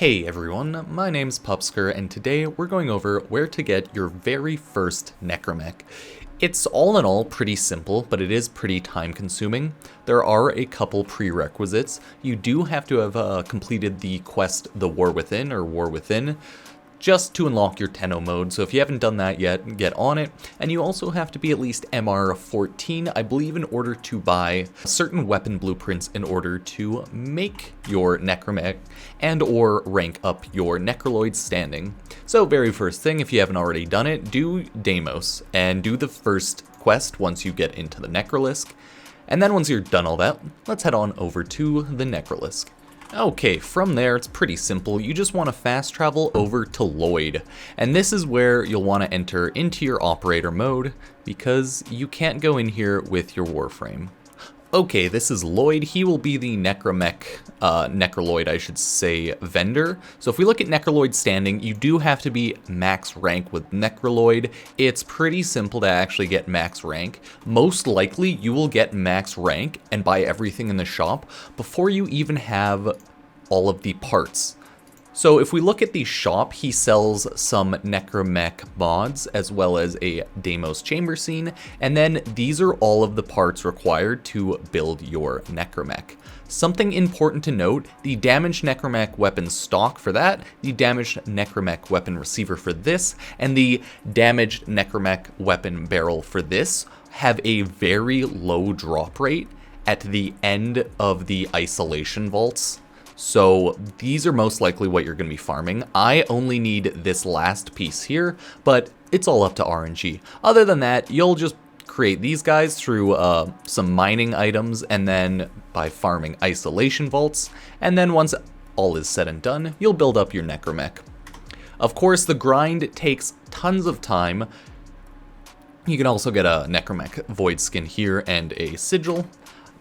Hey everyone, my name's Pupsker, and today we're going over where to get your very first Necramech. It's all in all pretty simple, but it is pretty time consuming. There are a couple prerequisites. You do have to have completed the quest The War Within, or War Within, just to unlock your Tenno mode, so if you haven't done that yet, get on it. And you also have to be at least MR 14, I believe, in order to buy certain weapon blueprints in order to make your Necramech and or rank up your Necroloid standing. So very first thing, if you haven't already done it, do Deimos and do the first quest once you get into the Necrolisk. And then once you're done all that, let's head on over to the Necrolisk. Okay, from there it's pretty simple. You just want to fast travel over to Loid, and this is where you'll want to enter into your operator mode because you can't go in here with your Warframe. Okay, this is Loid. He will be the Necramech, Necroloid, I should say, vendor. So if we look at Necroloid standing, you do have to be max rank with Necroloid. It's pretty simple to actually get max rank. Most likely, you will get max rank and buy everything in the shop before you even have all of the parts. So if we look at the shop, he sells some Necramech mods as well as a Deimos chamber scene, and then these are all of the parts required to build your Necramech. Something important to note, the damaged Necramech weapon stock for that, the damaged Necramech weapon receiver for this, and the damaged Necramech weapon barrel for this have a very low drop rate at the end of the isolation vaults. So these are most likely what you're going to be farming. I only need this last piece here, but it's all up to RNG. Other than that, you'll just create these guys through some mining items and then by farming isolation vaults. And then once all is said and done, you'll build up your Necramech. Of course, the grind takes tons of time. You can also get a Necramech void skin here and a sigil.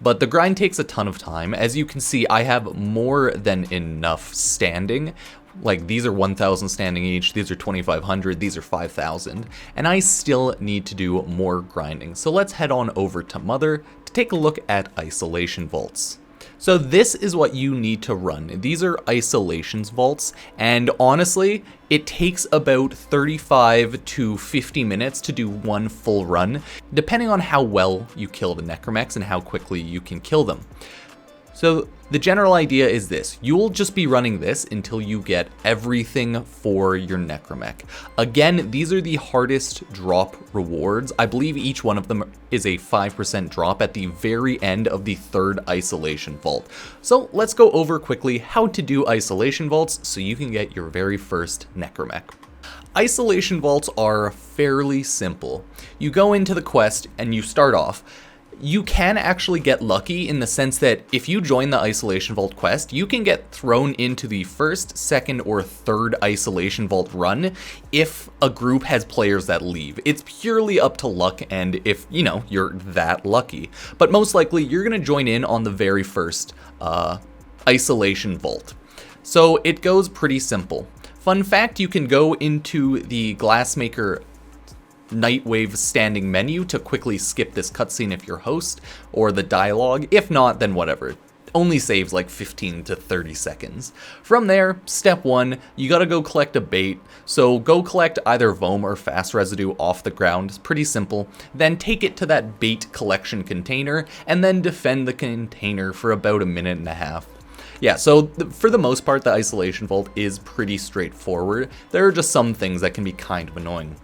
But the grind takes a ton of time. As you can see, I have more than enough standing. Like, these are 1,000 standing each, these are 2,500, these are 5,000. And I still need to do more grinding. So let's head on over to Mother to take a look at isolation vaults. So this is what you need to run. These are isolations vaults, and honestly, it takes about 35 to 50 minutes to do one full run, depending on how well you kill the Necramechs and how quickly you can kill them. So the general idea is this: you'll just be running this until you get everything for your Necramech. Again, these are the hardest drop rewards. I believe each one of them is a 5% drop at the very end of the third isolation vault. So let's go over quickly how to do isolation vaults so you can get your very first Necramech. Isolation vaults are fairly simple. You go into the quest and you start off. You can actually get lucky in the sense that if you join the Isolation Vault quest, you can get thrown into the first, second, or third Isolation Vault run if a group has players that leave. It's purely up to luck and if, you know, you're that lucky. But most likely, you're going to join in on the very first Isolation Vault. So it goes pretty simple. Fun fact, you can go into the Glassmaker Nightwave standing menu to quickly skip this cutscene if you're host, or the dialogue. If not, then whatever. Only saves like 15 to 30 seconds. From there, step 1, you gotta go collect a bait. So go collect either Voam or Fast Residue off the ground. It's pretty simple. Then take it to that bait collection container, and then defend the container for about a minute and a half. Yeah, so for the most part, the Isolation Vault is pretty straightforward. There are just some things that can be kind of annoying.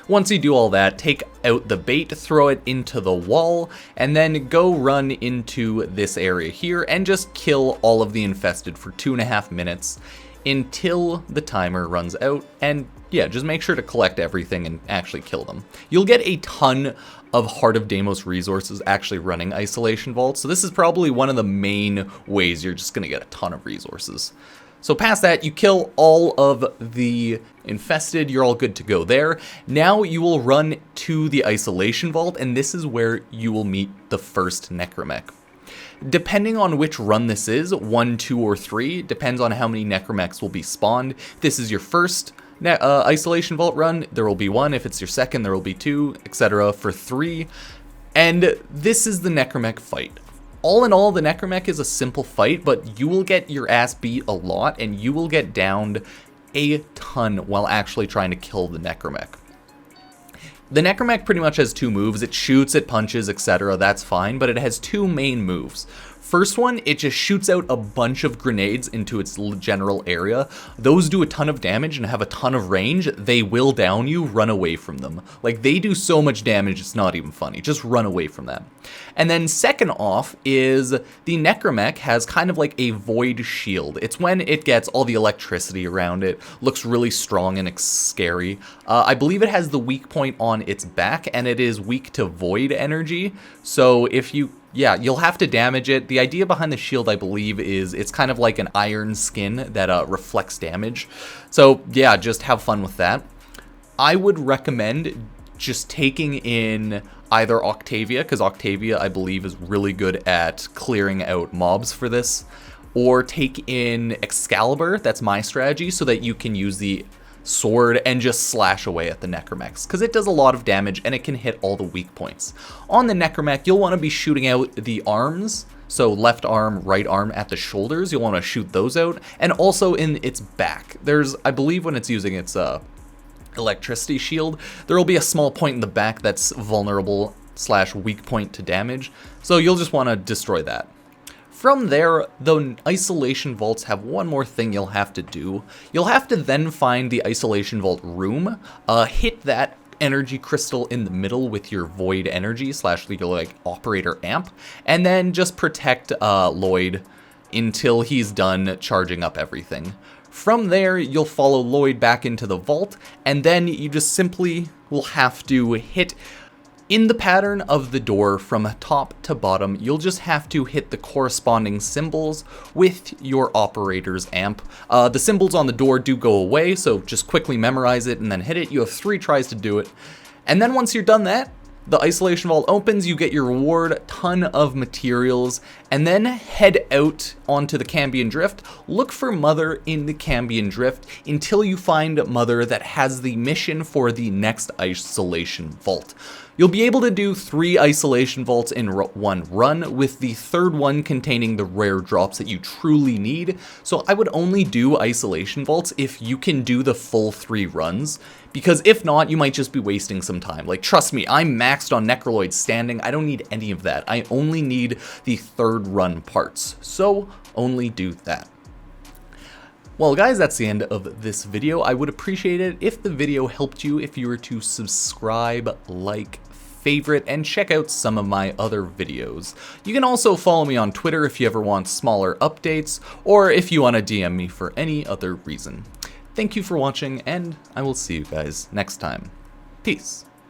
Once you do all that, take out the bait, throw it into the wall, and then go run into this area here and just kill all of the infested for 2.5 minutes until the timer runs out. And yeah, just make sure to collect everything and actually kill them. You'll get a ton of Heart of Deimos resources actually running Isolation Vault, so this is probably one of the main ways you're just going to get a ton of resources. So past that, you kill all of the infested, you're all good to go there. Now you will run to the Isolation Vault, and this is where you will meet the first Necramech. Depending on which run this is, 1, 2, or 3, depends on how many Necramechs will be spawned. If this is your first Isolation Vault run, there will be 1. If it's your second, there will be 2, etc. for 3. And this is the Necramech fight. All in all, the Necramech is a simple fight, but you will get your ass beat a lot, and you will get downed a ton while actually trying to kill the Necramech. The Necramech pretty much has two moves. It shoots, it punches, etc. That's fine, but it has two main moves. First one, it just shoots out a bunch of grenades into its general area. Those do a ton of damage and have a ton of range. They will down you, run away from them. Like, they do so much damage, it's not even funny. Just run away from them. And then second off is the Necramech has kind of like a void shield. It's when it gets all the electricity around it, looks really strong and scary. I believe it has the weak point on its back, and it is weak to void energy. So if you... yeah, you'll have to damage it. The idea behind the shield, I believe, is it's kind of like an iron skin that reflects damage. So yeah, just have fun with that. I would recommend just taking in either Octavia, because Octavia, I believe, is really good at clearing out mobs for this, or take in Excalibur. That's my strategy, so that you can use the sword and just slash away at the Necramechs, because it does a lot of damage and it can hit all the weak points. On the Necramech, you'll want to be shooting out the arms, so left arm, right arm at the shoulders, you'll want to shoot those out, and also in its back. There's, I believe when it's using its electricity shield, there will be a small point in the back that's vulnerable / weak point to damage, so you'll just want to destroy that. From there, the isolation vaults have one more thing you'll have to do. You'll have to then find the isolation vault room, hit that energy crystal in the middle with your void energy / your like operator amp, and then just protect Loid until he's done charging up everything. From there, you'll follow Loid back into the vault, and then you just simply will have to hit... in the pattern of the door from top to bottom, you'll just have to hit the corresponding symbols with your operator's amp. The symbols on the door do go away, so just quickly memorize it and then hit it. You have 3 tries to do it. And then once you're done that, the isolation vault opens, you get your reward, ton of materials, and then head out onto the Cambion Drift. Look for Mother in the Cambion Drift until you find Mother that has the mission for the next isolation vault. You'll be able to do 3 isolation vaults in one run, with the third one containing the rare drops that you truly need. So I would only do isolation vaults if you can do the full 3 runs, because if not, you might just be wasting some time. Like, trust me, I'm maxed on Necroloid standing. I don't need any of that. I only need the third run parts. So only do that. Well guys, that's the end of this video. I would appreciate it if the video helped you, if you were to subscribe, like, favorite, and check out some of my other videos. You can also follow me on Twitter if you ever want smaller updates, or if you want to DM me for any other reason. Thank you for watching, and I will see you guys next time. Peace.